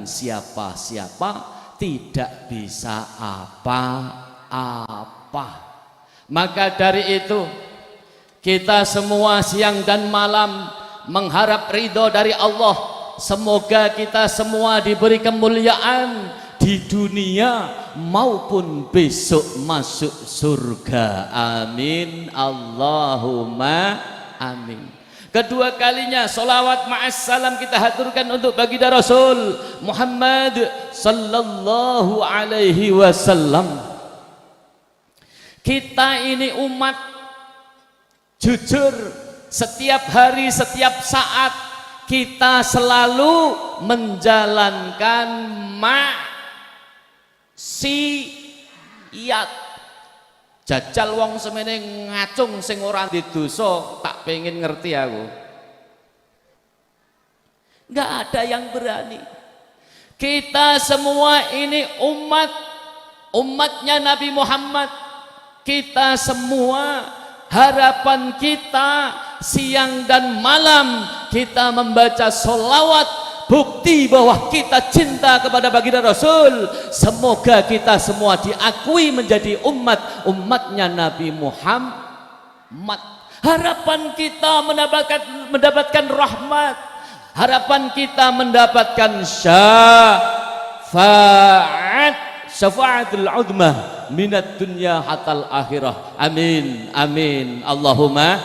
siapa-siapa, tidak bisa apa-apa. Maka dari itu kita semua siang dan malam mengharap ridho dari Allah. Semoga kita semua diberi kemuliaan di dunia maupun besok masuk surga. Amin, Allahumma amin. Kedua kalinya solawat ma'assalam kita haturkan untuk baginda Rasul Muhammad sallallahu alaihi wasallam. Kita ini umat jujur, setiap hari, setiap saat kita selalu menjalankan maksiat. Jajal wong semene ngacung sing ora didosa, tak pengen ngerti aku. Enggak ada yang berani. Kita semua ini umatnya Nabi Muhammad. Kita semua harapan kita siang dan malam kita membaca sholawat, bukti bahwa kita cinta kepada baginda Rasul. Semoga kita semua diakui menjadi umatnya Nabi Muhammad. Harapan kita mendapatkan rahmat, harapan kita mendapatkan syafaatul uzma minat dunya hatal akhirah. Amin amin Allahumma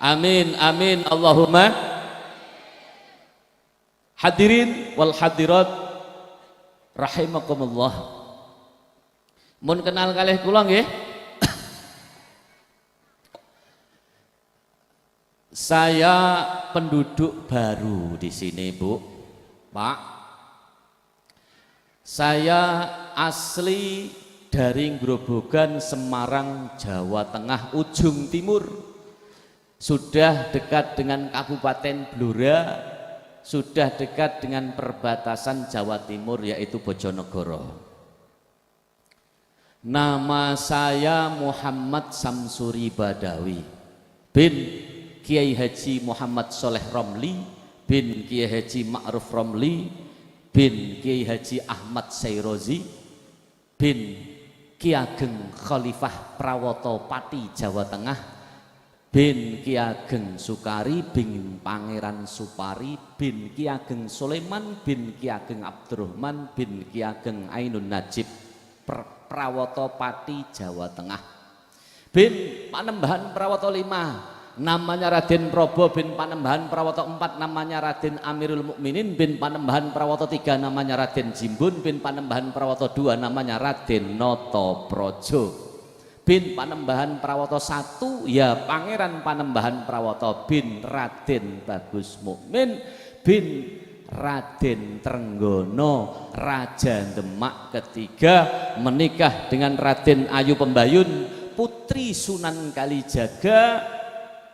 amin amin Allahumma. Hadirin wal hadirat rahimakumullah. Mun kenal kalih kula nggih. Saya penduduk baru di sini, Bu. Pak. Saya asli dari Grobogan, Semarang, Jawa Tengah, ujung timur. Sudah dekat dengan Kabupaten Blora, sudah dekat dengan perbatasan Jawa Timur yaitu Bojonegoro. Nama saya Muhammad Samsuri Badawi bin Kiai Haji Muhammad Soleh Romli bin Kiai Haji Ma'ruf Romli bin Kiai Haji Ahmad Sairozi bin Ki Ageng Khalifah Prawoto Pati Jawa Tengah bin Ki Ageng Sukari bin Pangeran Supari bin Ki Ageng Sulaiman bin Ki Ageng Abdurrahman bin Ki Ageng Ainun Najib Prawoto Pati Jawa Tengah bin Panembahan Prawoto 5 namanya Raden Probo bin Panembahan Prawoto 4 namanya Raden Amirul Mukminin bin Panembahan Prawoto 3 namanya Raden Jimbun bin Panembahan Prawoto 2 namanya Raden Noto Projo bin Panembahan Prawoto 1 ya Pangeran Panembahan Prawoto bin Raden Bagus Mukmin bin Raden Trenggono Raja Demak ketiga menikah dengan Raden Ayu Pembayun putri Sunan Kalijaga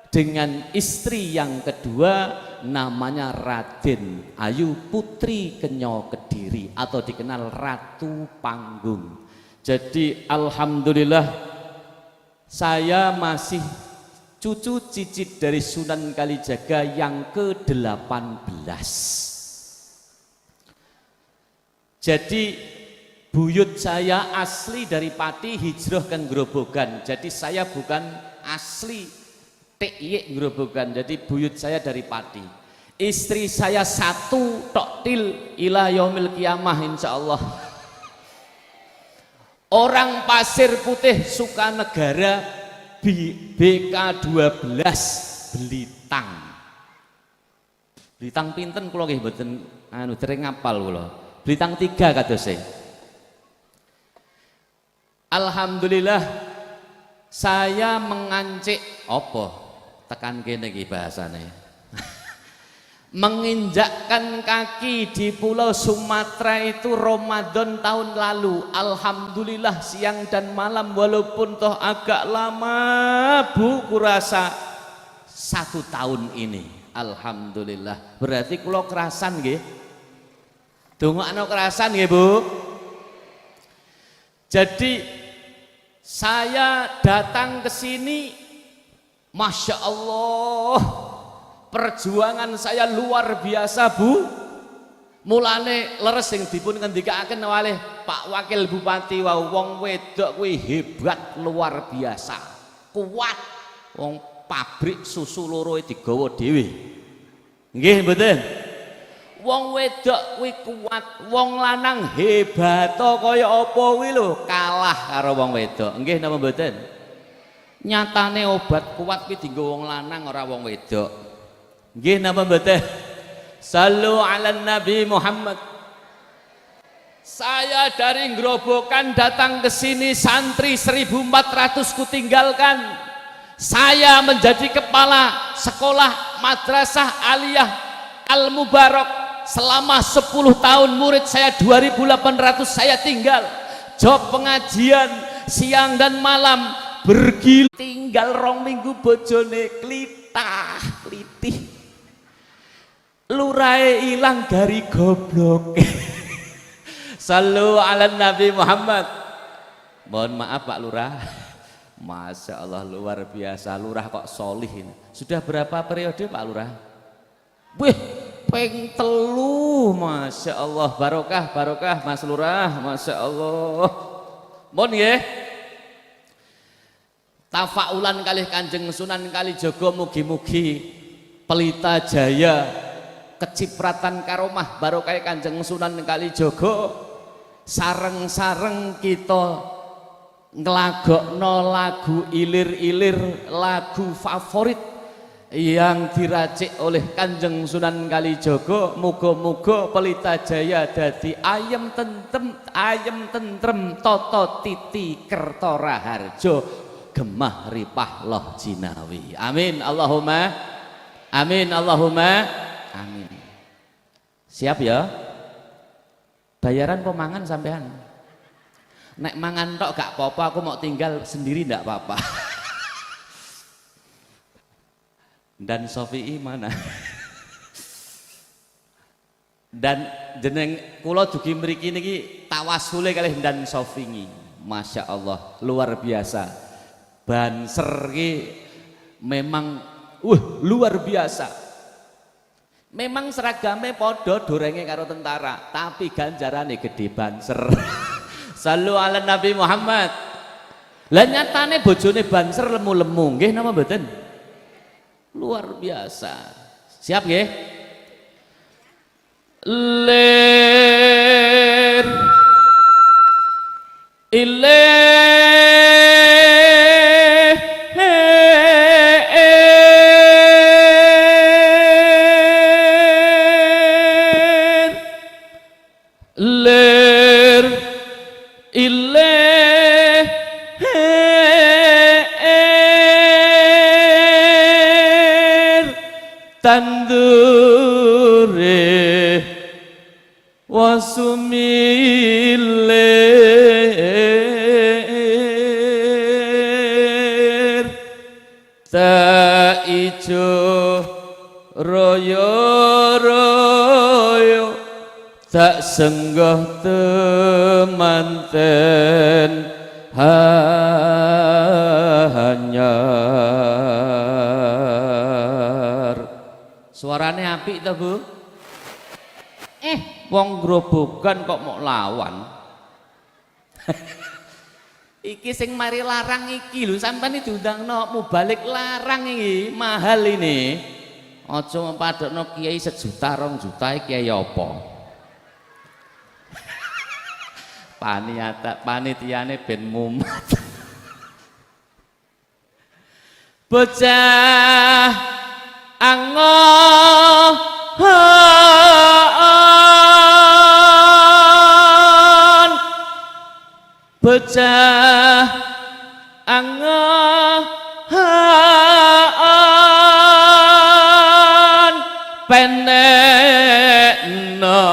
dengan istri yang kedua namanya Raden Ayu Putri Kenyo Kediri atau dikenal Ratu Panggung. Jadi alhamdulillah saya masih cucu cicit dari Sunan Kalijaga yang ke-18. Jadi buyut saya asli dari Pati hijrah ke Grobogan. Jadi saya bukan asli TIY Grobogan, jadi buyut saya dari Pati. Istri saya satu toktil ila yaumil kiamah insyaallah. Orang Pasir Putih Sukanegara BK12 Belitang. Belitang pinten kula nggih mboten anu dereng ngapal kula. Belitang 3 kadose. Alhamdulillah saya mengancik apa? Tekan kene iki bahasane. Menginjakkan kaki di Pulau Sumatera itu Ramadan tahun lalu. Alhamdulillah siang dan malam walaupun toh agak lama Bu kurasa 1 tahun ini. Alhamdulillah. Berarti kula kerasan nggih. Dongakno kerasan nggih Bu. Jadi saya datang ke sini Masya Allah perjuangan saya luar biasa Bu. Mulane leres sing dipun ngendikaken oleh Pak Wakil Bupati wau wong wedok kuwi hebat luar biasa. Kuat. Wong pabrik susu loro digawa dhewe. Nggih mboten? Wong wedok kuwi kuat, wong lanang hebat kaya apa kuwi lho, kalah karo wong wedok. Nggih napa mboten? Nyatane obat kuat kuwi dienggo wong lanang ora wong wedok. Nggih napa mboten? Sallu ala Nabi Muhammad. Saya dari Grobogan datang ke sini, santri 1400 kutinggalkan. Saya menjadi kepala sekolah madrasah aliyah Al Mubarak selama 10 tahun, murid saya 2800 saya tinggal. Job pengajian siang dan malam bergilir, tinggal 2 minggu bojone klitah klitih. Lurahe ilang gari goblok. Sallu ala Nabi Muhammad. Mohon maaf Pak Lurah. Masya Allah luar biasa. Lurah kok solih ini. Sudah berapa periode Pak Lurah? Wih, peng 3. Masya Allah, barokah barokah Mas Lurah. Masya Allah. Mohon ya. Tafaulan kalih Kanjeng Sunan Kalijaga, mugi-mugi Pelita Jaya kecipratan karomah barokah Kanjeng Sunan Kalijaga, sareng-sareng kita nglagokno lagu ilir-ilir, lagu favorit yang diracik oleh Kanjeng Sunan Kalijaga. Muga-muga Pelita Jaya dadi ayem tentrem toto titi kerto raharjo gemah ripah loh jinawi. Amin Allahumma amin Allahumma amin. Siap ya? Bayaran pemangan sampean. Nek mangan tok gak apa-apa, aku mau tinggal sendiri ndak apa-apa. Dan Sofi'i mana? Dan jeneng kula dugi mriki niki tawasule kalih Dan Sofi'i. Masya Allah, luar biasa. Banser ki memang luar biasa. Memang seragamnya podo dorenge karo tentara, tapi ganjarane gede banser. Sallu ala Nabi Muhammad. Lah nyatane bojone banser lemu-lemu, nggih napa mboten? Luar biasa. Siap nggih? Lir tandure wasumilir ta ijo royo-royo tak senggah temanten hanyar. Suaranya apik to Bu? Wong Grobogan kok mau lawan. Iki sing mari larang iki lho, sampean iki diundangno mubalik larang iki, mahal ini. Aja mempadokno kiai 1 juta 2 juta kiai apa? Panitiane ben mumet. Bocah angon, bocah angon, penekno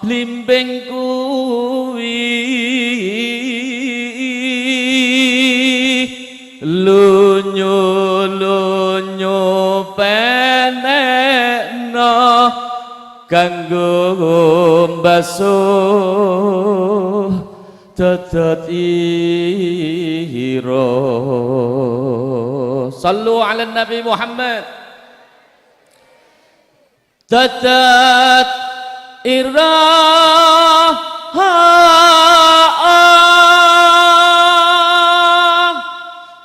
blimbing kuwi lunyu-lunyu penekno kanggo mbasuh dodot ira. Sallu ala Nabi Muhammad. Dodot iraha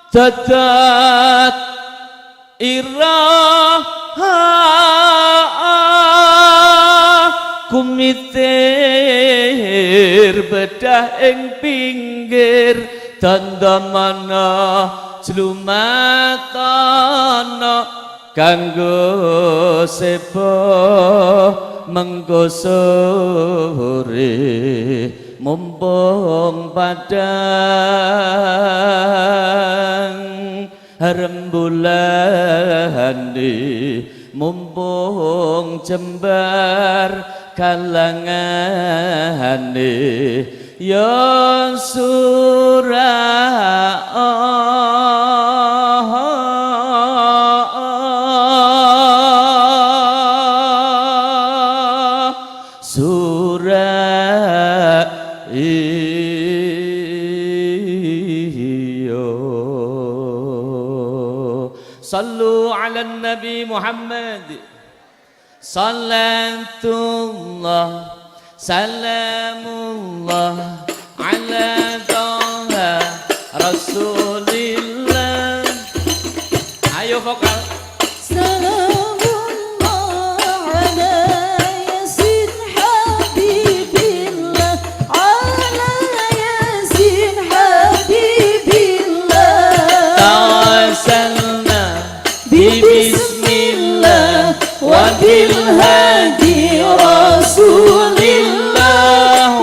dadat iraha kumitir bedah ing pinggir dandamana jlumatana kanggo seba mengko sore mumpung padang rembulan mumpung jembar kalangane ya Sallu ala Nabi Muhammad Salatullah Salamullah ala Taha Rasulillah. Ayo vokal. Salamullah ala Yasin Habibillah ala Yasin Habibillah. Tawassalna Bismillah wa bil hadi Rasulillah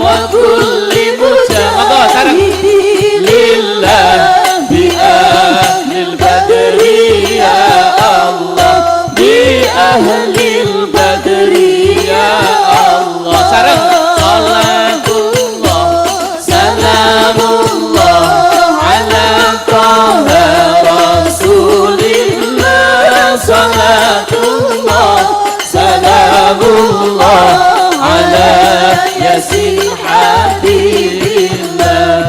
wa kulli mujahidin lillah bi ahlil badri ya Allah bi ahlil badri ya Allah. Sareng salatullah salamullah ala Taha Rasulillah salatullah salamullah ala Yasin Habibillah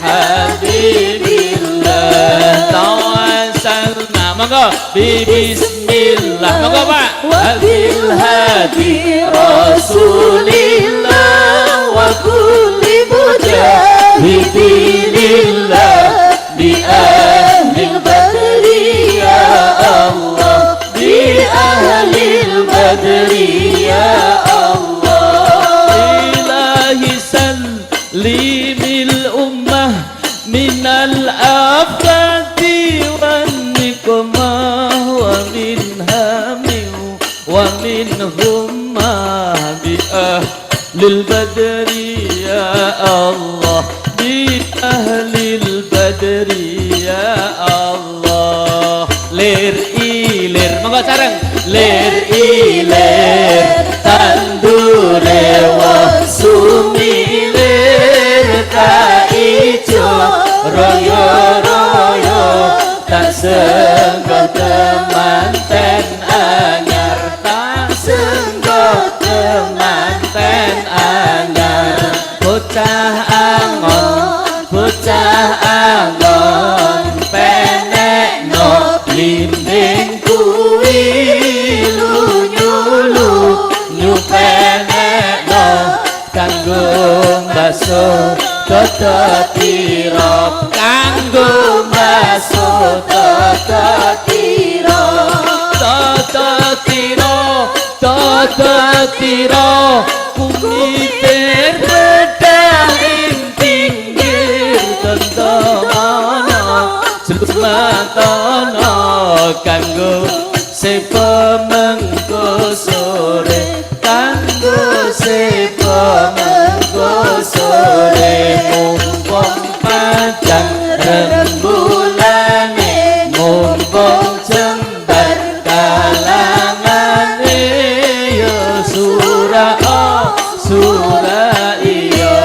Habibillah. Tawassalna monggo bismillah monggo Pak bil hadi Rasulillah wa kulli mujahidillah bi ahlil badri ya Allah bi ahlil badri ya Allah. Ilahi sallimil ummah minal afati wan niqmah wa min hamil wa min humma bi ahlil badri ya Allah bi ahlil badri ya Allah. Lir ilir monggo sareng lir ilir tandure wasumilir ta ijo royo royo tak senggot temanten anyar tak senggot temanten anyar bocah angon penekno linding kuwi lunyu penekno kanggo baso tototiro kanggo baso tototiro tototiro kumitir bedah ing pinggir tentono sematana kanggo sepa mengko sore kanggo sepa mengko sore mumpung padang rembulane mumpung jembar kalangane ya surah iya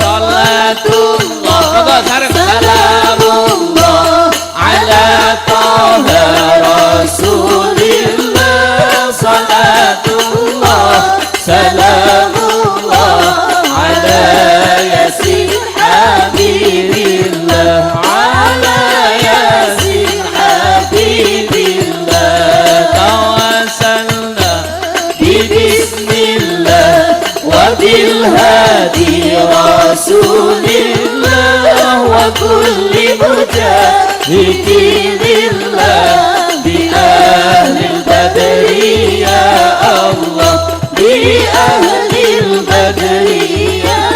salatullah monggo sareng salamullah ala Taha Rasulillah salatullah salamullah ala Yasin Habibillah ala Yasin Habibillah tawassalna bi كل مجاهد لله بأهل البدر يا الله بأهل البدر يا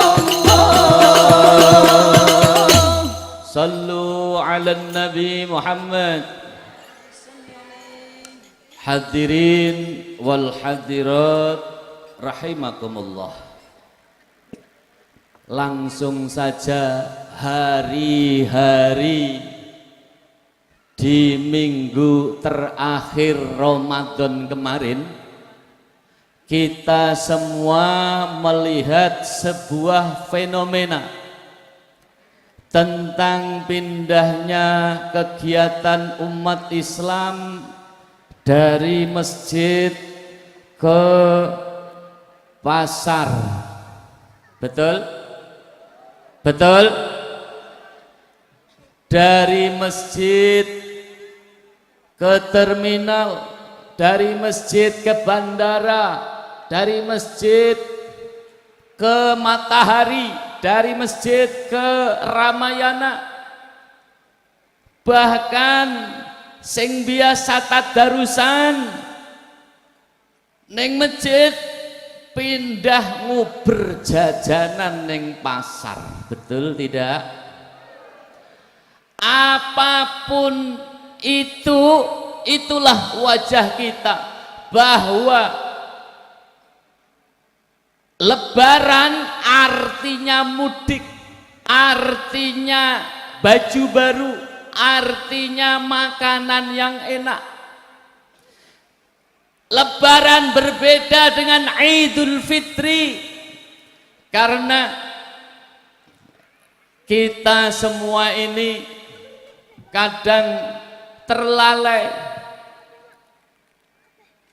الله صلوا على النبي محمد. Hadirin wal hadirat rahimakumullah. Langsung saja hari-hari di minggu terakhir Ramadan kemarin kita semua melihat sebuah fenomena tentang pindahnya kegiatan umat Islam dari masjid ke pasar. Betul? Betul? Dari masjid ke terminal, dari masjid ke bandara, dari masjid ke Matahari, dari masjid ke Ramayana. Bahkan sing biasa tadarusan neng masjid pindah nguber jajanan neng pasar. Betul tidak? Apapun itu, itulah wajah kita, bahwa Lebaran artinya mudik, artinya baju baru, artinya makanan yang enak. Lebaran berbeda dengan Idul Fitri karena kita semua ini kadang terlalai.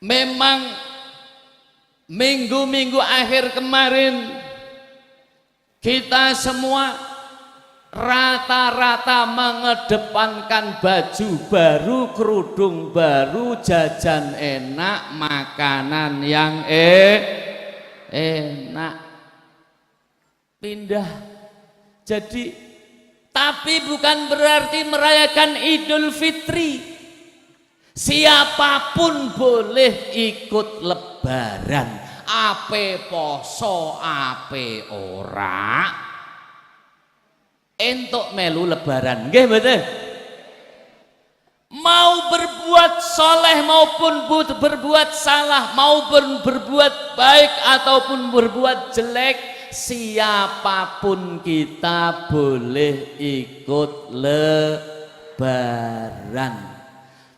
Memang minggu-minggu akhir kemarin kita semua rata-rata mengedepankan baju baru, kerudung baru, jajan enak, makanan yang enak. Pindah. Jadi, tapi bukan berarti merayakan Idul Fitri. Siapapun boleh ikut Lebaran. Ape poso, ape ora. Entuk melu Lebaran, nggih mboten? Mau berbuat soleh maupun berbuat salah, maupun berbuat baik ataupun berbuat jelek, siapapun kita boleh ikut Lebaran.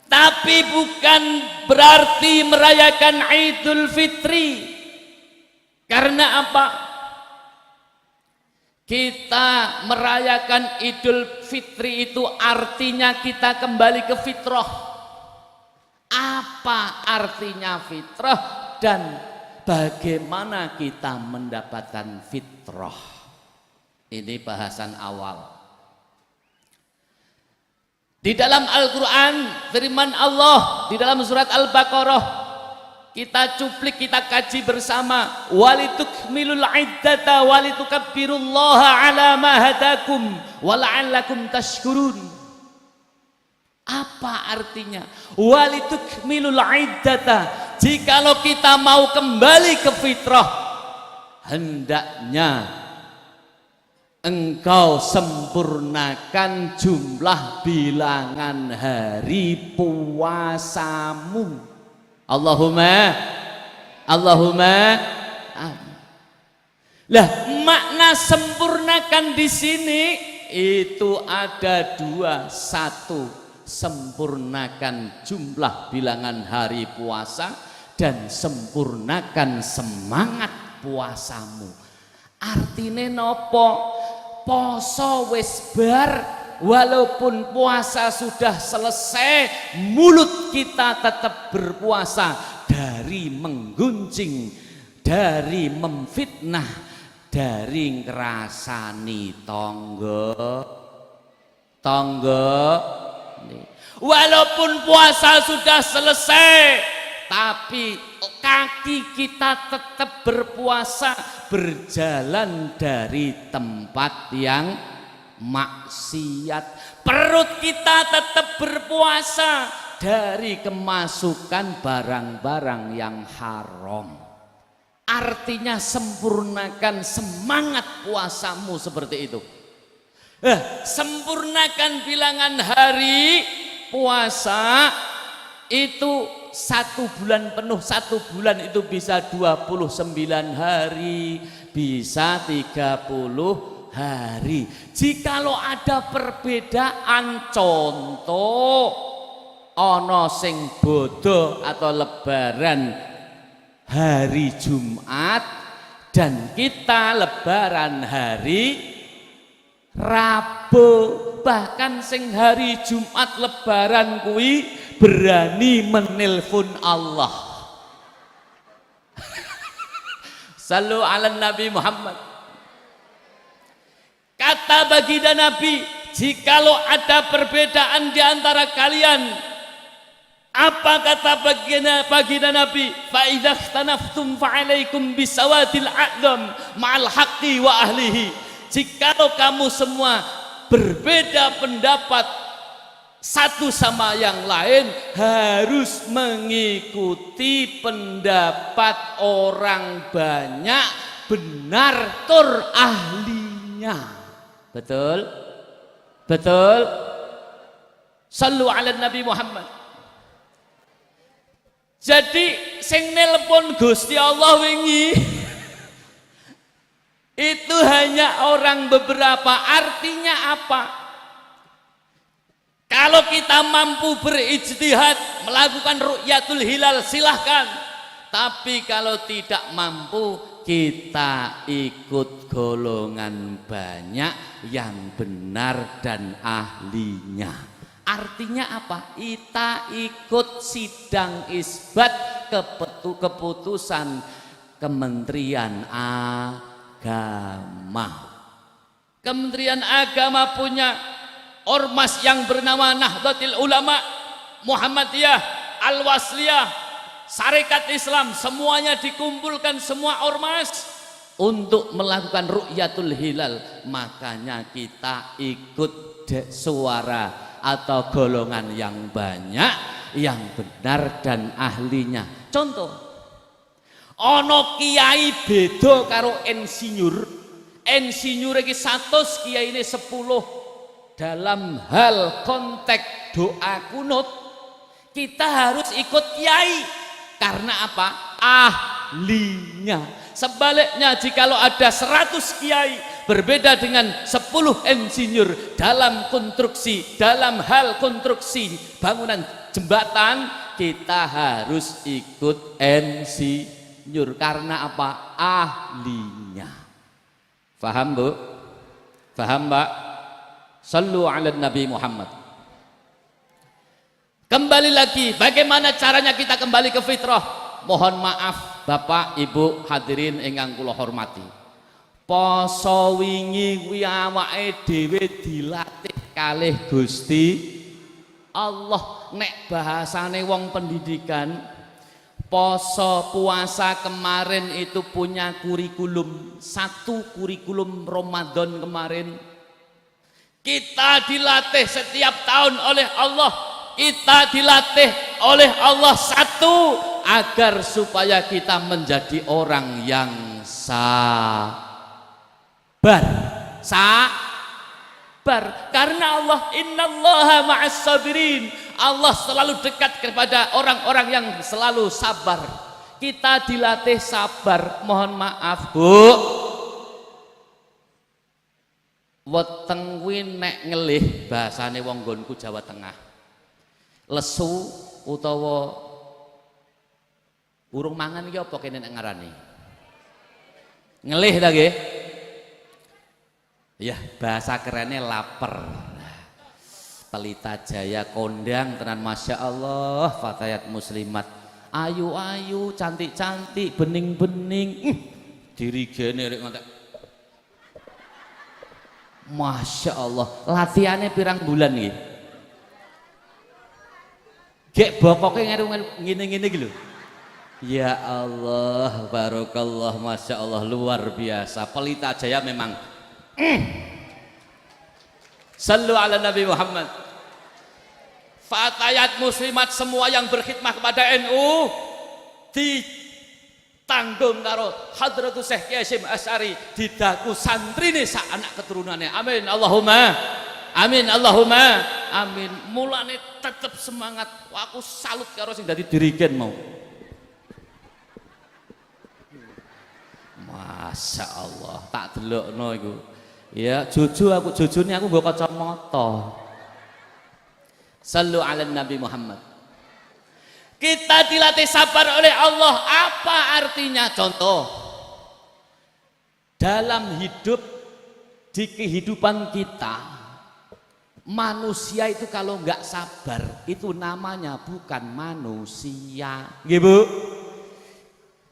Tapi bukan berarti merayakan Idul Fitri. Karena apa? Kita merayakan Idul Fitri itu artinya kita kembali ke fitrah. Apa artinya fitrah dan bagaimana kita mendapatkan fitrah? Ini bahasan awal. Di dalam Al-Quran firman Allah di dalam surat Al-Baqarah, kita cuplik, kita kaji bersama. Walitukmilul iddata walitukabbirullaha ala ma hadakum wala'allakum tashkurun. Apa artinya? Walitukmilul iddata. Jikalau kita mau kembali ke fitrah, hendaknya engkau sempurnakan jumlah bilangan hari puasamu. Allahumma amin. Lah, makna sempurnakan di sini itu ada dua. Satu, sempurnakan jumlah bilangan hari puasa, dan sempurnakan semangat puasamu. Artine nopo? Poso wis bar, walaupun puasa sudah selesai, mulut kita tetap berpuasa dari menggunjing, dari memfitnah, dari ngrasani tonggo. Walaupun puasa sudah selesai, tapi kaki kita tetap berpuasa, berjalan dari tempat yang maksiat. Perut kita tetap berpuasa dari kemasukan barang-barang yang haram. Artinya sempurnakan semangat puasamu seperti itu. Sempurnakan bilangan hari puasa itu 1 bulan penuh. 1 bulan itu bisa 29 hari, bisa 30 hari. Jikalau ada perbedaan, contoh ono sing bodoh atau lebaran hari Jumat dan kita lebaran hari Rabu, bahkan sing hari Jumat lebaran kuwi berani menelpon Allah. Sallu ala Nabi Muhammad. Kata baginda Nabi, jikalau ada perbedaan di antara kalian, apa kata baginda Nabi? Fa idza ikhtanaftum fa alaikum bisawadil a'dham ma'al haqqi wa ahlihi. Jikalau kamu semua berbeda pendapat satu sama yang lain, harus mengikuti pendapat orang banyak, benar tur ahlinya. Betul? Betul? Sallu ala Nabi Muhammad. Jadi sing nelpon Gusti Allah wingi itu hanya orang beberapa. Artinya apa? Kalau kita mampu berijtihad melakukan ru'yatul hilal silahkan, tapi kalau tidak mampu kita ikut golongan banyak yang benar dan ahlinya. Artinya apa? Kita ikut sidang isbat keputusan Kementerian Agama. Kementerian Agama punya ormas yang bernama Nahdlatul Ulama, Muhammadiyah, Al-Wasliyah, Sarekat Islam, semuanya dikumpulkan semua ormas untuk melakukan ru'yatul hilal. Makanya kita ikut suara atau golongan yang banyak, yang benar dan ahlinya. Contoh, ono kiai beda karo insinyur. Insinyur iki 100, kiai ini 10. Dalam hal konteks doa kunut, kita harus ikut kiai. Karena apa? Ahlinya. Sebaliknya, jikalau ada 100 kiai berbeda dengan 10 insinyur dalam konstruksi, dalam hal konstruksi bangunan jembatan, kita harus ikut insinyur. Karena apa? Ahlinya. Faham Bu? Faham Mbak? Sallu ala Nabi Muhammad. Kembali lagi, bagaimana caranya kita kembali ke fitrah? Mohon maaf Bapak Ibu hadirin ingkang kula hormati. Poso wingi kuwi awake dhewe dilatih kalih Gusti Allah. Nek bahasane wong pendidikan, poso puasa kemarin itu punya kurikulum. 1 kurikulum Ramadan kemarin. Kita dilatih setiap tahun oleh Allah. Kita dilatih oleh Allah agar supaya kita menjadi orang yang sabar. Karena Allah, innallaha ma'as sabirin. Allah selalu dekat kepada orang-orang yang selalu sabar. Kita dilatih sabar. Mohon maaf Bu, weteng kuwi nek ngelih bahasane wong nggonku Jawa Tengah, lesu utawa urung mangan iki apa kene nek ngarani? Ngelih ta nggih? Ya, bahasa kerennya lapar. Pelita Jaya kondang tenan Masya Allah, fatayat muslimat ayu-ayu, cantik-cantik, bening-bening, dirigene rek ngotek. Masya Allah, latihannya pirang bulan nih? Gek bokoknya ngene-ngene gitu. Ya Allah, barokallah, Masya Allah, luar biasa. Pelita Jaya memang Sallu ala Nabi Muhammad. Fatayat muslimat semua yang berkhidmah kepada NU ditanggung karo Hadratus Syekh Kiai Hasyim Asy'ari didaku santrine sak anak keturunannya. Amin Allahumma amin Allahumma amin. Mulane tetep semangat. Aku salut karo sing dadi dirigen mau. Masya Allah, tak delokno iku. Ya, jujune aku nggo kacamata. Sallu ala Nabi Muhammad. Kita dilatih sabar oleh Allah. Apa artinya? Contoh, dalam hidup, di kehidupan kita, manusia itu kalau nggak sabar itu namanya bukan manusia. Nggih Bu?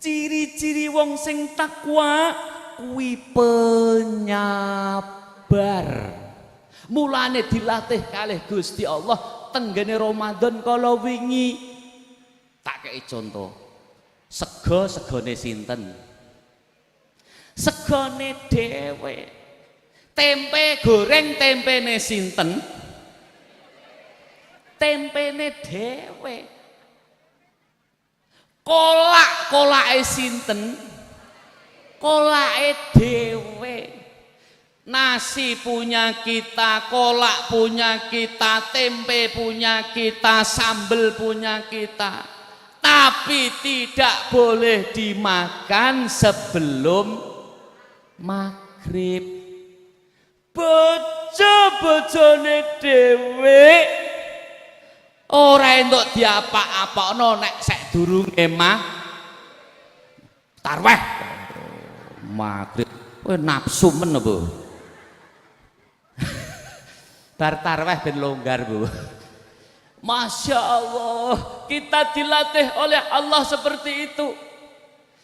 Ciri-ciri wong sing takwa kuwi penyabar. Mulane dilatih kalih Gusti Allah tenggene Ramadan kala wingi. Tak kei contoh. Sego-segone sinten? Segone dhewe. Tempe goreng tempene sinten? Tempene dhewe. Kolake sinten? Kolake dhewe. Nasi punya kita, kolak punya kita, tempe punya kita, sambel punya kita. Tapi tidak boleh dimakan sebelum maghrib. Bojo-bojone dhewe ora entuk diapa-apakno nek sek durunge tarweh maghrib. Kowe nafsu men apa? Bar tarweh ben longgar Bu. Masya Allah, kita dilatih oleh Allah seperti itu.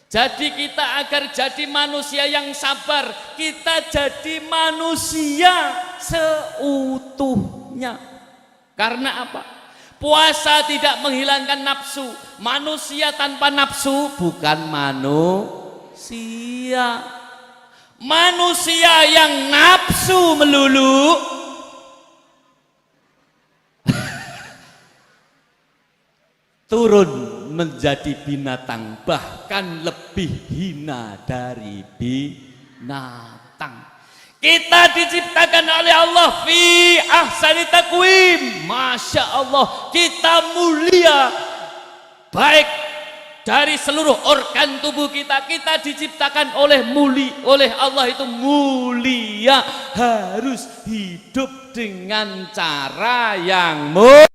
Jadi kita agar jadi manusia yang sabar, kita jadi manusia seutuhnya. Karena apa? Puasa tidak menghilangkan nafsu. Manusia tanpa nafsu bukan manusia. Manusia yang nafsu melulu turun menjadi binatang, bahkan lebih hina dari binatang. Kita diciptakan oleh Allah fi ahsani taqwim. Masya Allah, kita mulia. Baik dari seluruh organ tubuh kita diciptakan oleh Allah itu mulia. Harus hidup dengan cara yang mulia.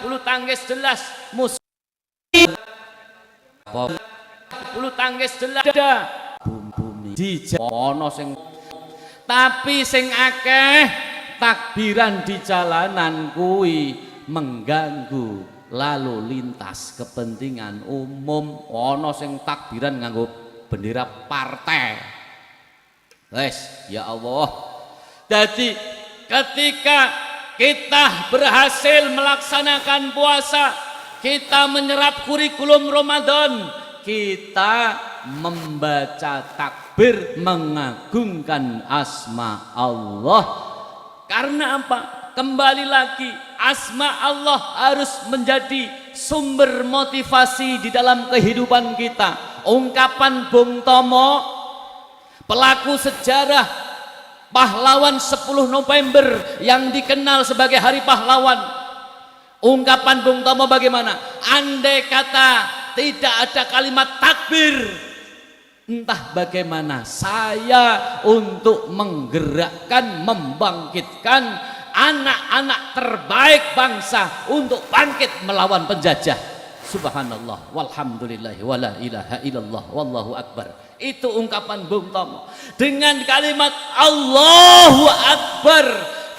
bulu tangkis jelas musuh bulu tangkis jelas bumi ono sing tapi sing akeh takbiran di jalanan kuwi mengganggu lalu lintas kepentingan umum. Ono sing takbiran nganggo bendera partai. Wes, ya Allah. Jadi ketika kita berhasil melaksanakan puasa, kita menyerap kurikulum Ramadan, kita membaca takbir mengagungkan asma Allah. Karena apa? Kembali lagi, asma Allah harus menjadi sumber motivasi di dalam kehidupan kita. Ungkapan Bung Tomo, pelaku sejarah pahlawan 10 November yang dikenal sebagai Hari Pahlawan. Ungkapan Bung Tomo bagaimana? Andai kata tidak ada kalimat takbir, entah bagaimana saya untuk menggerakkan, membangkitkan anak-anak terbaik bangsa untuk bangkit melawan penjajah. Subhanallah walhamdulillah wala ilaha illallah wallahu akbar. Itu ungkapan Bung Tomo. Dengan kalimat Allahu Akbar,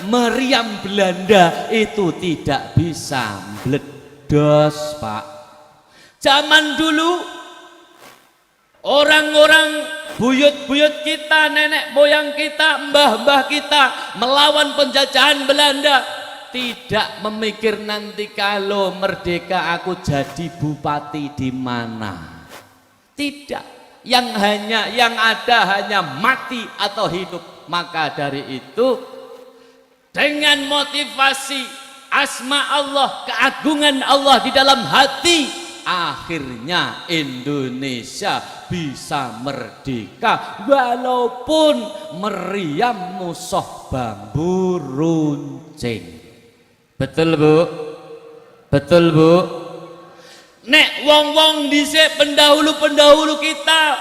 meriam Belanda itu tidak bisa meledos, Pak. Zaman dulu orang-orang buyut-buyut kita, nenek moyang kita, mbah-mbah kita melawan penjajahan Belanda, tidak memikir nanti kalau merdeka aku jadi bupati di mana. Tidak. Yang ada hanya mati atau hidup. Maka dari itu dengan motivasi asma Allah, keagungan Allah di dalam hati, akhirnya Indonesia bisa merdeka walaupun meriam musuh bambu runcing. Betul Bu? Betul Bu? Nek wong-wong dhisik pendahulu-pendahulu kita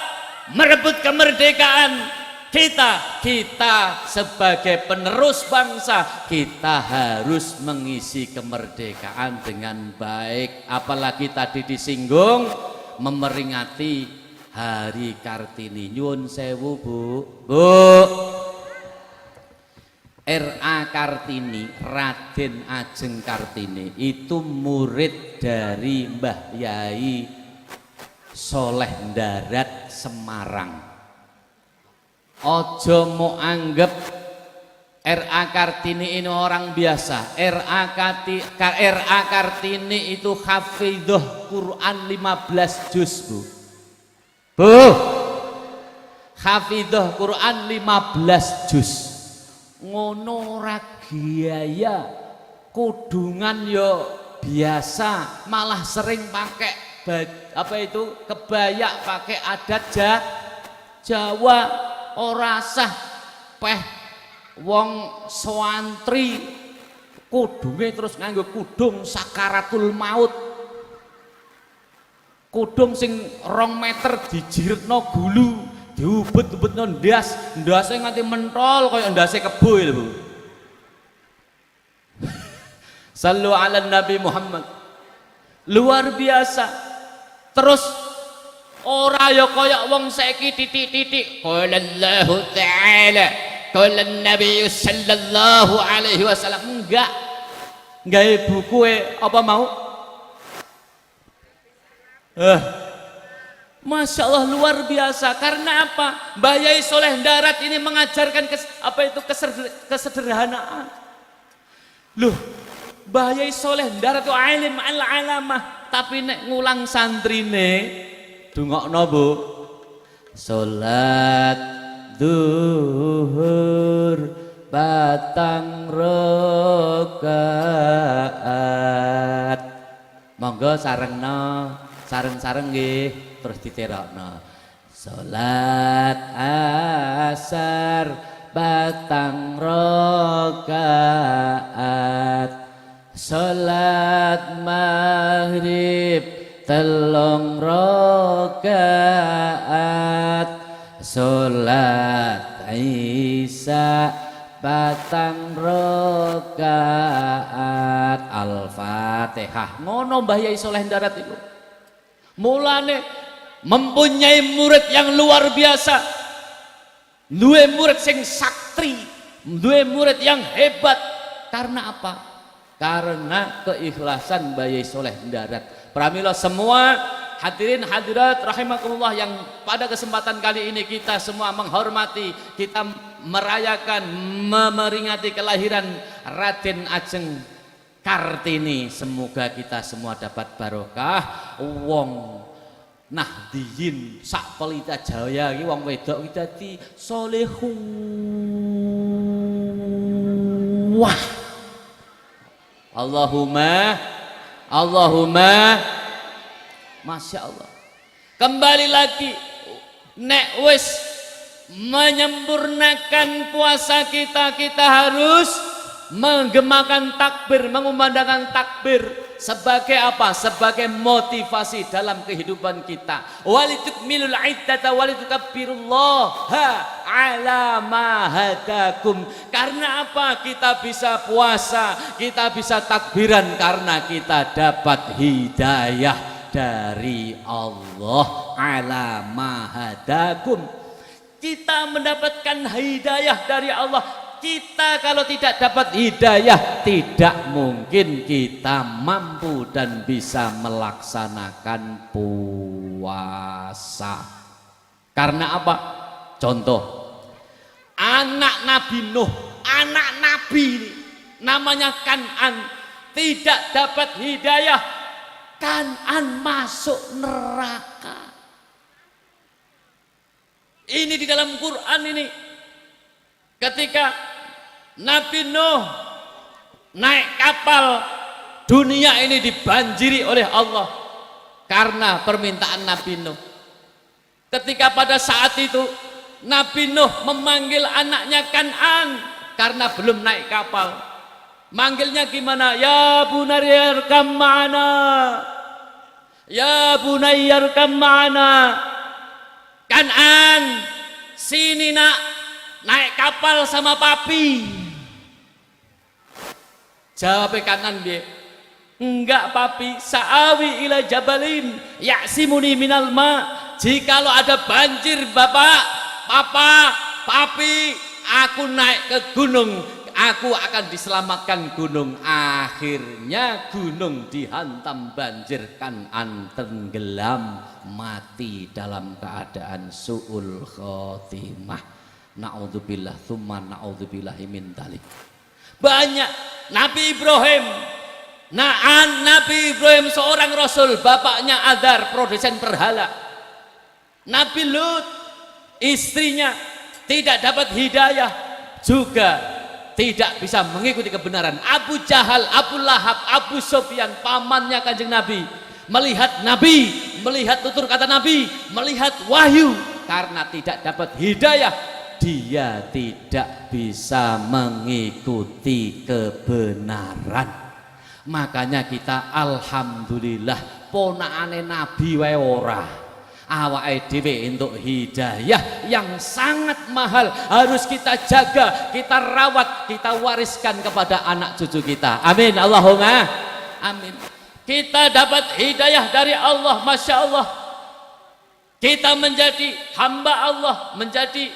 merebut kemerdekaan, kita sebagai penerus bangsa, kita harus mengisi kemerdekaan dengan baik. Apalagi tadi disinggung memperingati Hari Kartini. Nyuwun sewu Bu. R.A. Kartini, Raden Ajeng Kartini itu murid dari Mbah Yai Soleh Darat Semarang. Ojo mau anggap R.A. Kartini ini orang biasa. R.A. Kartini itu hafidhah Quran 15 juz Bu. Hafidhah Quran 15 juz. Ngono ora gaya, kudungan yo biasa, malah sering pakai kebaya, pakai adat Jawa. Ora sah peh wong swantri kudunge terus nganggo kudung sakaratul maut, kudung sing 2 meter dijiretno gulu, diubet-ubetno ndase nganti mentol kaya ndase kebo lho Bu. Sallu ala Nabi Muhammad. Luar biasa. Terus ora ya kaya wong saiki titik-titik. Qala Allahu Ta'ala, qala Nabi sallallahu alaihi wasallam. Enggak. Gawe buku apa mau? Masya Allah luar biasa. Karena apa? Mbah Yai Soleh Darat ini mengajarkan kesederhanaan. Loh, Mbah Yai Soleh Darat itu alim al-alamah, tapi nek ngulang santrine dungokno Bu. Salat zuhur patang rakaat. Monggo sareng-sareng nggih. Terus diterokno salat asar patang rakaat, salat maghrib 3 rakaat, salat isya patang rakaat Al-Fatihah. Ngono Mbah Yai Soleh Darat itu. Mulane mempunyai murid yang luar biasa. Duwe murid sing saktri, duwe murid yang hebat. Karena apa? Karena keikhlasan Mbah Yai Soleh Darat. Pramila semua hadirin hadirat rahimakumullah yang pada kesempatan kali ini kita semua menghormati, kita merayakan, memeringati kelahiran Raden Ajeng Kartini. Semoga kita semua dapat barokah. Wong Nahdiyin sak Pelita Jaya iki wong wedok iki dadi solehun. Wah. Allahumma Masya Allah. Kembali lagi, nek wis menyempurnakan puasa kita, kita harus menggemakan takbir, mengumandangkan takbir sebagai apa? Sebagai motivasi dalam kehidupan kita. Walitukmilul iddata walitukabbirullaha ala ma hadakum. Karena apa? Kita bisa puasa, kita bisa takbiran karena kita dapat hidayah dari Allah ala mahadakum. Kita mendapatkan hidayah dari Allah. Kita kalau tidak dapat hidayah, tidak mungkin kita mampu dan bisa melaksanakan puasa. Karena apa? Contoh, anak Nabi Nuh, anak Nabi ini namanya Kan'an, tidak dapat hidayah. Kan'an masuk neraka. Ini di dalam Quran ini. Ketika Nabi Nuh naik kapal, dunia ini dibanjiri oleh Allah karena permintaan Nabi Nuh. Ketika pada saat itu Nabi Nuh memanggil anaknya Kan'an karena belum naik kapal. Manggilnya gimana? Ya bunayya arkam ma'ana. Ya bunayya arkam ma'ana. Kan'an, sini nak, naik kapal sama papi. Jawab Kan'an dia, enggak papi, sa'awi ila jabalin ya'simuni minal ma. Jikalau ada banjir bapak, papa, papi, aku naik ke gunung, aku akan diselamatkan gunung. Akhirnya gunung dihantam banjir, Kan'an tenggelam, mati dalam keadaan su'ul khotimah. Na'udzubillah thumma na'udzubillahi min dzalik. Banyak Nabi Ibrahim. Nabi Ibrahim seorang rasul, bapaknya Adar, produsen berhala. Nabi Lut, istrinya tidak dapat hidayah, juga tidak bisa mengikuti kebenaran. Abu Jahal, Abu Lahab, Abu Sufyan, pamannya Kanjeng Nabi, melihat Nabi, melihat tutur kata Nabi, melihat wahyu, karena tidak dapat hidayah, dia tidak bisa mengikuti kebenaran. Makanya kita alhamdulillah ponakane Nabi wae ora, awake dhewe untuk hidayah yang sangat mahal harus kita jaga, kita rawat, kita wariskan kepada anak cucu kita. Amin, Allahumma amin. Kita dapat hidayah dari Allah, Masya Allah. Kita menjadi hamba Allah, menjadi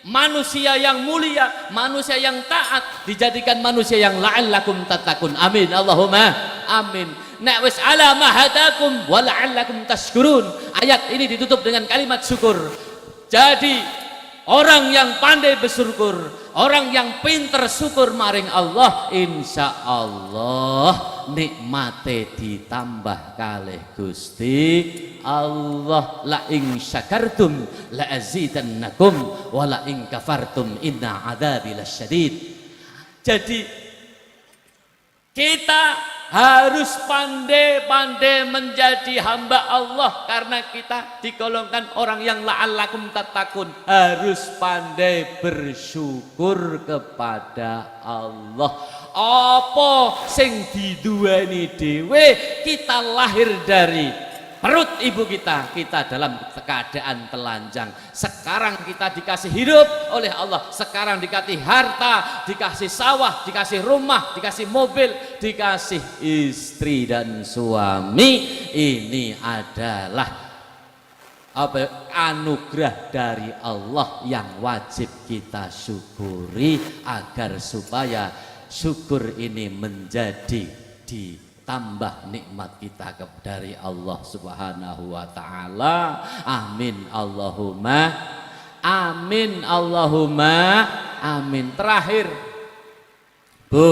manusia yang mulia, manusia yang taat, dijadikan manusia yang la'allakum tattaqun. Amin, Allahumma amin. Nek wis ala ma hadakum wa la'allakum tashkurun. Ayat ini ditutup dengan kalimat syukur. Jadi orang yang pandai bersyukur, orang yang pinter syukur maring Allah, insya Allah nikmate ditambah kalih Gusti Allah. La ing syakartum la azidannakum wa la ing kafartum inna adzabi lasyadid. Jadi kita harus pandai-pandai menjadi hamba Allah, karena kita digolongkan orang yang la'allakum tattaqun. Harus pandai bersyukur kepada Allah. Apa sing diduweni dhewe, kita lahir dari perut ibu kita dalam keadaan telanjang. Sekarang kita dikasih hidup oleh Allah, sekarang dikasih harta, dikasih sawah, dikasih rumah, dikasih mobil, dikasih istri dan suami. Ini adalah anugerah dari Allah yang wajib kita syukuri, agar supaya syukur ini menjadi ditambah nikmat kita dari Allah Subhanahu wa taala. Amin Allahumma amin, Allahumma amin. Terakhir, Bu,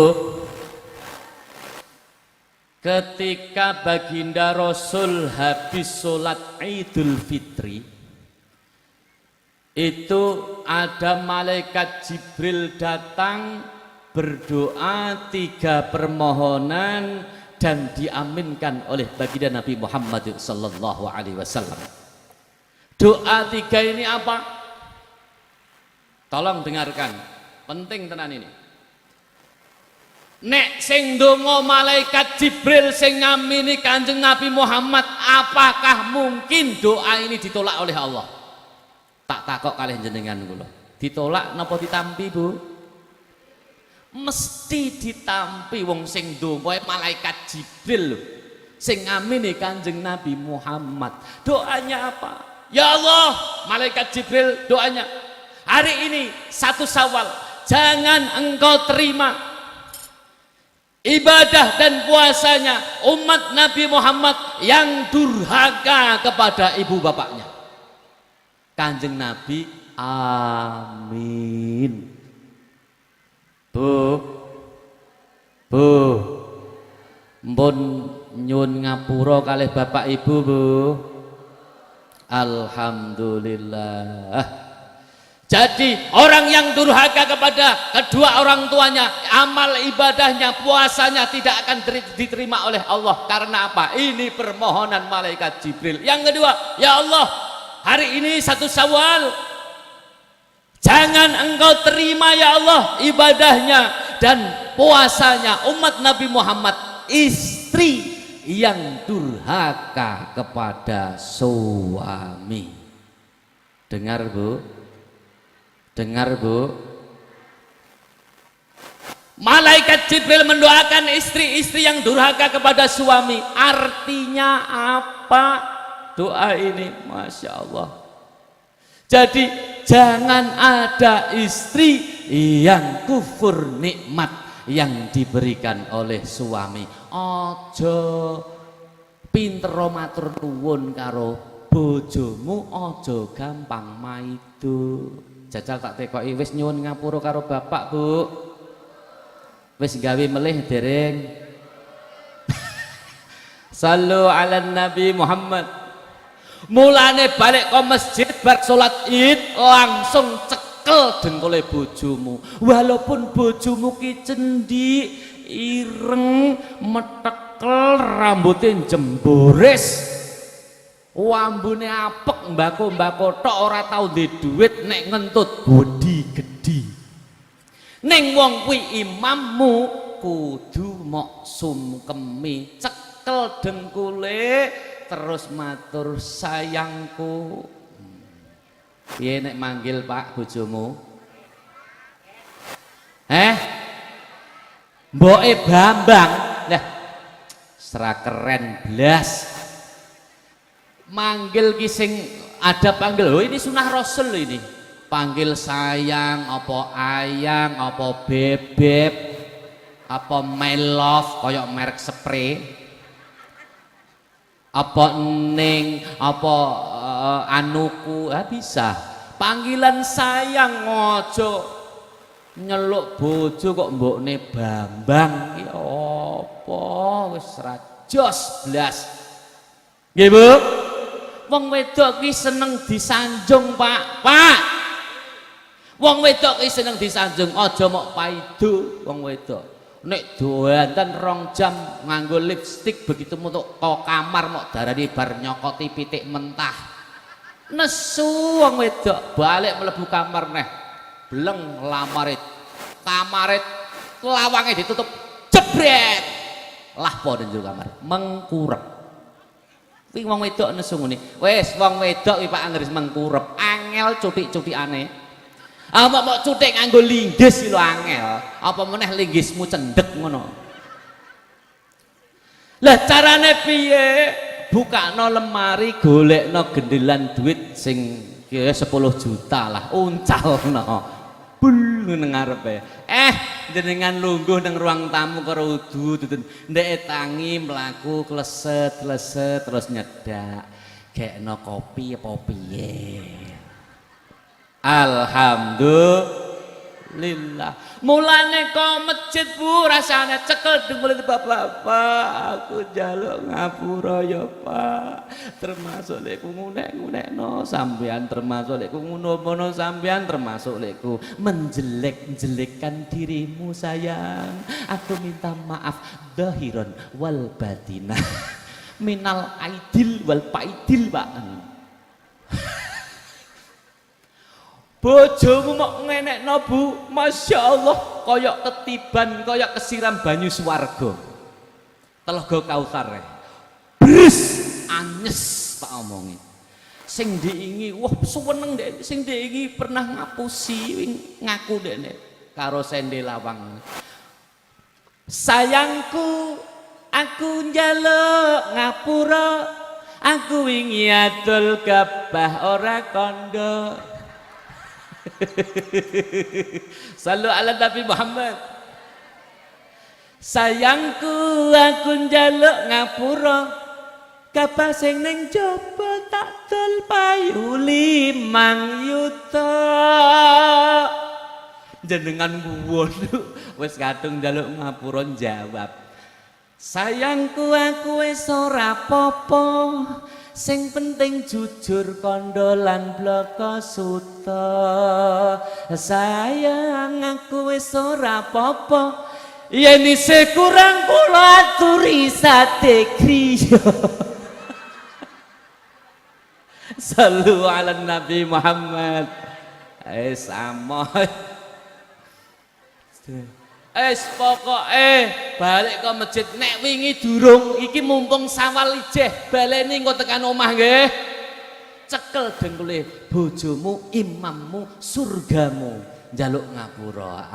ketika baginda Rasul habis sholat Idul Fitri, itu ada malaikat Jibril datang berdoa 3 permohonan dan diaminkan oleh baginda Nabi Muhammad sallallahu alaihi wasallam. Doa 3 ini apa? Tolong dengarkan, penting tenan ini. Nek sing donga malaikat Jibril sing ngamini Kanjeng Nabi Muhammad, apakah mungkin doa ini ditolak oleh Allah? Tak takok kalih jenengan kula. Ditolak napa ditampi, Bu? Mesti ditampi. Wong sing donga malaikat Jibril lho, sing ngamini Kanjeng Nabi Muhammad. Doanya apa? Ya Allah, malaikat Jibril doanya, hari ini 1 Syawal, jangan engkau terima ibadah dan puasanya umat Nabi Muhammad yang durhaka kepada ibu bapaknya. Kanjeng Nabi, amin. Bu, mpun nyun ngapura kalih bapak ibu, Bu. Alhamdulillah. Jadi orang yang durhaka kepada kedua orang tuanya, amal ibadahnya, puasanya tidak akan diterima oleh Allah. Karena apa? Ini permohonan malaikat Jibril. Yang kedua, ya Allah, hari ini 1 Syawal, jangan engkau terima ya Allah ibadahnya dan puasanya umat Nabi Muhammad, istri yang durhaka kepada suami. Dengar, Bu. Dengar, Bu. Malaikat Jibril mendoakan istri-istri yang durhaka kepada suami. Artinya apa doa ini? Masya Allah. Jadi jangan ada istri yang kufur nikmat yang diberikan oleh suami. Ojo pinter matur nuwun karo bojomu, ojo gampang maido. Jajal tak tekoki wis nyuwun ngapura karo bapak, Bu. Wis gawe melih dereng? Sallu ala Nabi Muhammad. Mulane balik ke masjid bar salat Id langsung cekel dengkule bojomu. Walaupun bojomu ki cendik, ireng, metekel, rambutnya jembores, wambune apek, mbako-mbako tok, ora tau duwe duit, nek ngentut bodi gedhi. Ning wong kuwi imammu kudu mok sungkemi, cekel dengkule terus matur sayangku. Piye nek manggil Pak bojomu? Mboke Bambang. Lah sera keren blas. Manggil ki sing ada panggil. Oh, ini sunah Rasul ini. Panggil sayang, apa ayang, apa bebek, apa my love koyok merek spray, apa ning, apa anuku, bisa. Panggilan sayang, ngojo nyeluk bojo kok mbokne Bambang ki apa wis ra jos blas. Nggih, Bu. Wong wedok ki seneng disanjung, Pak. Wong wedok ki seneng disanjung, aja mok paido wong wedok. Nek doanten 2 jam nganggo lipstik begitu metu ke kamar mok darani bar nyokoti pitik mentah. Nesu wong wedok, balik mlebu kamar neh. Bleng lamare. Kamare lawange ditutup. Jebret. Lah po nang jero kamar, mengkurep. Kuwi wong wedok nesu ngene. Wis wong wedok iki Pak Anggris mengkurep, angel cuthik-cuthikane. Apa mok cuthik nganggo linggis lho angel. Apa meneh linggismu cendhek ngono. Lah carane piye? Bukakno lemari, golekno gendelan duit sing kira 10 juta lah, uncalno. Bul nang ngarepe. Jenengan lungguh nang ruang tamu karo udu, ndek tangi mlaku kleset terus nyedak. Gekno kopi apa piye? Alhamdulillah. Mulane kok masjid Bu rasane cekel dengkul bapak-bapak. Aku njaluk ngapura ya Pak. Termasuk lekku ngunek-ngunekno sampean, termasuk lekku ngono-ngono sampean, termasuk lekku menjelek-jelekkan dirimu sayang. Aku minta maaf zahiron wal batinah. Minal aidil wal paidil Pak. Bojomu mok ngenekno Bu, Masya Allah koyok ketiban, koyok kesiram banyu swarga. Telaga Kautsar. Bres anyes tak omongi. Sing diingi, wah suweneng dek, sing diingi pernah ngapusi ngaku dekne karo Sende Lawang. Sayangku, aku njaluk ngapura, aku wingi adol gabah ora kondo. Sallu ala Nabi Muhammad. Sayangku aku njaluk ngapura, kapal sing ning jaba tak dol payu 5 yuta. Jenengan kuwono wis kadung njaluk ngapura jawab. Sayangku aku wis ora apa-apa. Sing penting jujur kondolan bloko suta. Sayang aku wis ora apa-apa. Yen isih kurang kula aturi sate kriya. Sallu ala Nabi Muhammad. Samoy. Pokoke balik ke masjid nek wingi durung iki mumpung sawal ijeh baleni engko tekan omah nggih. Cekel dengkule bojomu, imammu, surgamu, njaluk ngapura.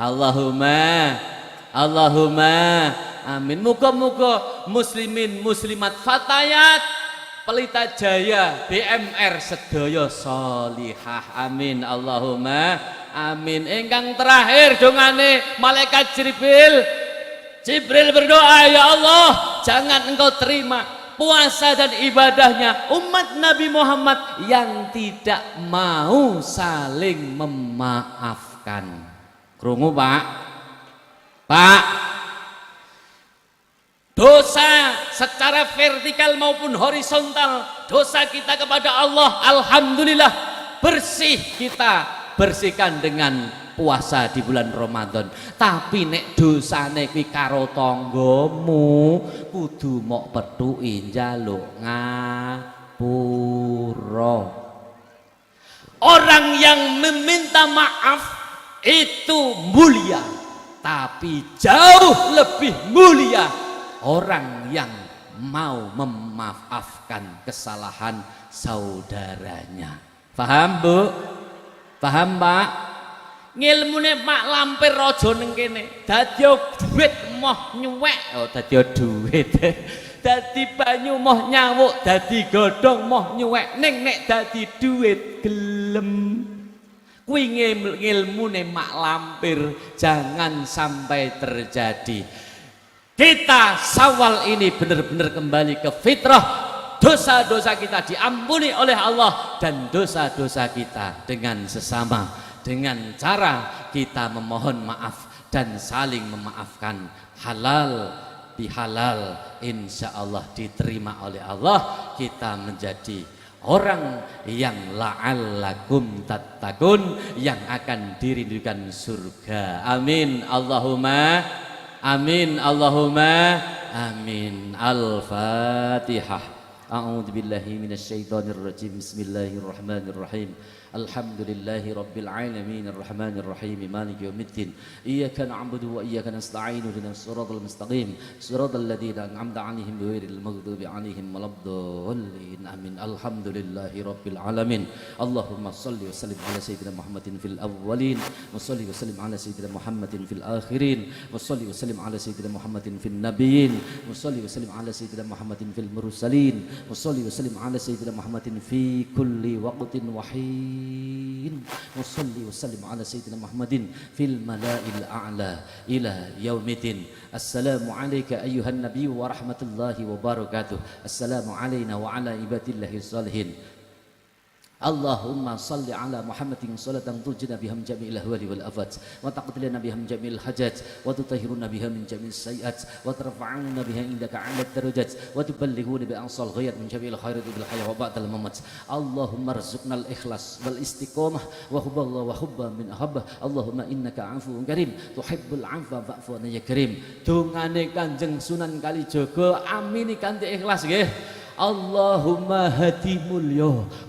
Allahumma amin. Muga-muga muslimin muslimat fatayat Pelita Jaya BMR sedaya sholihah. Amin. Allahumma amin. Ingkang terakhir dongane malaikat Jibril berdoa, ya Allah, jangan engkau terima puasa dan ibadahnya umat Nabi Muhammad yang tidak mau saling memaafkan. Krungu Pak? Pak, dosa secara vertikal maupun horizontal, dosa kita kepada Allah alhamdulillah bersih, kita bersihkan dengan puasa di bulan Ramadan. Tapi nek dosane kuwi karo tanggamu kudu mok pethuki njaluk ngapura. Orang yang meminta maaf itu mulia, tapi jauh lebih mulia orang yang mau memaafkan kesalahan saudaranya. Paham Bu? Paham Pak? Ngilmune Mak Lampir raja ning kene. Dadi duit moh nyuwek, dadi duit. Dadi banyu moh nyawuk, dadi godhong moh nyuwek. Ning nek dadi duit gelem. Kuwi ngilmune Mak Lampir, jangan sampai terjadi. Kita Syawal ini benar-benar kembali ke fitrah. Dosa-dosa kita diampuni oleh Allah dan dosa-dosa kita dengan sesama dengan cara kita memohon maaf dan saling memaafkan. Halal bihalal insya Allah diterima oleh Allah. Kita menjadi orang yang la'allakum tattaqun, yang akan dirindukan surga. Amin Allahumma amin. Allahumma amin. Al-Fatihah. A'udzu billahi minasyaitonir rajim. Bismillahirrahmanirrahim. Alhamdulillahi Rabbil Alamin Ar-Rahmanir Rahim Maliki Yawmiddin Iyyaka na'budu wa iyyaka nasta'in ihdinas siratal mustaqim siratal ladzina an'amta 'alaihim ghairil maghdubi 'alaihim waladdallin amin. Alhamdulillahi Rabbil Alamin. Allahumma shalli wa sallim ala sayyidina Muhammadin fil awwalin wa shalli wa sallim ala sayyidina Muhammadin fil akhirin wa shalli wa sallim ala sayyidina Muhammadin fil nabiyyin wa shalli wa sallim ala sayyidina Muhammadin fil mursalin wa shalli wa sallim ala sayyidina Muhammadin fi kulli waqtin wa hin wa shalli wa sallim ala sayyidina Muhammadin fil mala'il a'la ila yaumiddin. Assalamu alayka ayyuhan nabiy wa rahmatullahi wa barakatuh. Assalamu alayna wa ala ibadillahi salihin. Allahumma salli ala Muhammadin salatan tujina biham jami'il ahwali wal afat wa taqdilana biham jami'il hajat wa tutahhiruna biha min jami'is sayiat wa tarfa'una biha indaka 'ala darajat wa tuballighuna bi aqsal ghayat min jami'il khairati bil hayya wa ba'dal mamat. Allahumma rzuqnal ikhlas wal istiqamah wa hubballah wa hubba min ahabbah. Allahumma innaka 'afuwun karim tuhibbul 'afwa fa'fu anna ya karim. Dongane Kanjeng Sunan Kalijaga amini kanthi ikhlas nggih. Allahumma hadi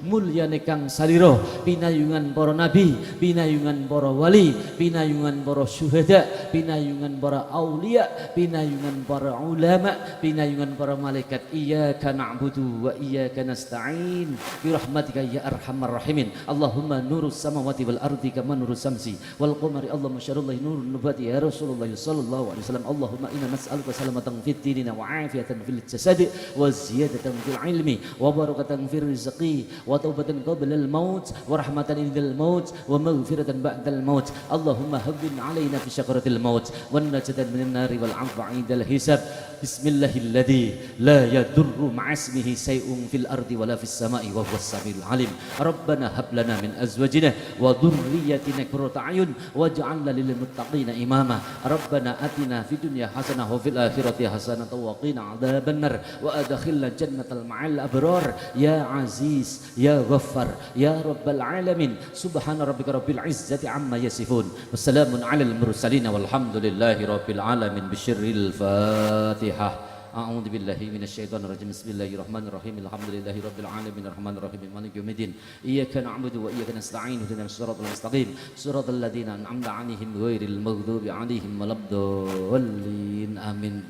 mulyane kang salira pinayungan para nabi, pinayungan para wali, pinayungan para syuhada, pinayungan para aulia, pinayungan para ulama, pinayungan para malaikat. Iyyaka na'budu wa iyyaka nasta'in bi rahmatika ya arhamar rahimin. Allahumma nurus samawati wal ardi kama nurus samsi wal qamari. Allahumma syarrullahi nurun nubati ya Rasulullah sallallahu alaihi wasallam. Allahumma inna nas'aluka salamatan fid dinina wa afiyatan fil jasadi wa ziyadatan fil ilmi wa barakatan fil rizqi wa taubatan qabla al maut wa rahmatan indal maut wa maghfiratan ba'dal maut. Allahumma hawwin alaina fi syakaratil maut wan najatan minan nari wal 'afwa 'indal hisab. Bismillahilladzi la yadurru ma'asmihi shay'un fil ardi wala fis sama'i wa huwas samiul alim. Rabbana hab lana min azwajina wa dhurriyyatina qurrata a'yun waj'alna lil muttaqina imama. Rabbana atina fid dunya hasanah wa fil akhirati hasanah wa qina adzabannar wa adkhilna jannatal ma'al abrar ya aziz ya ghaffar ya rabbal alamin. Subhana rabbika rabbil izzati amma yasifun wassalamun alal mursalin walhamdulillahi rabbil alamin. Bisyirril Fatihah. A'udzu billahi minasyaitonir rajim. Bismillahirrahmanirrahim. Alhamdulillahi rabbil alamin arrahmanir rahim maliki yaumiddin. Iyyaka na'budu wa iyyaka nasta'in ihdinas siratal mustaqim siratal ladzina an'amta 'alaihim ghairil maghdubi 'alaihim waladdallin amin.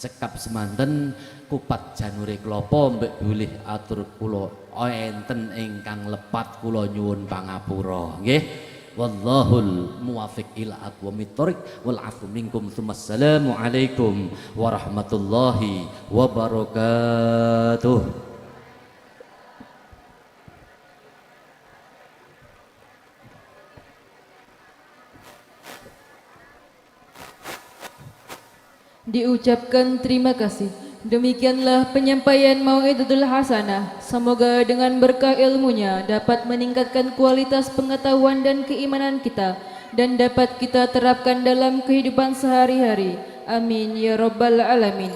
Cekap semanten kupat janure klapa mbek bilih atur kula enten ingkang lepat kula nyuwun pangapura nggih. Wallahul muwafiq ila aqwamit thoriq wal afu minkum. Assalamu alaikum warahmatullahi wabarakatuh. Diucapkan terima kasih. Demikianlah penyampaian Mau'izatul Hasanah. Semoga dengan berkah ilmunya dapat meningkatkan kualitas pengetahuan dan keimanan kita dan dapat kita terapkan dalam kehidupan sehari-hari. Amin ya rabbal alamin.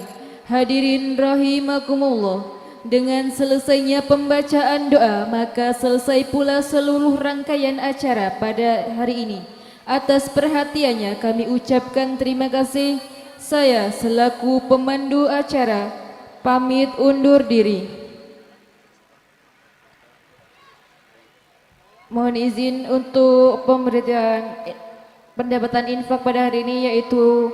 Hadirin rahimakumullah. Dengan selesainya pembacaan doa, maka selesai pula seluruh rangkaian acara pada hari ini. Atas perhatiannya kami ucapkan terima kasih. Saya selaku pemandu acara pamit undur diri. Mohon izin untuk pemberian pendapatan infak pada hari ini yaitu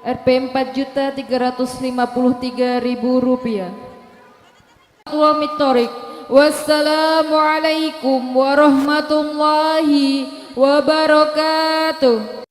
Rp 4.353.000. Wassalamualaikum warahmatullahi wabarakatuh.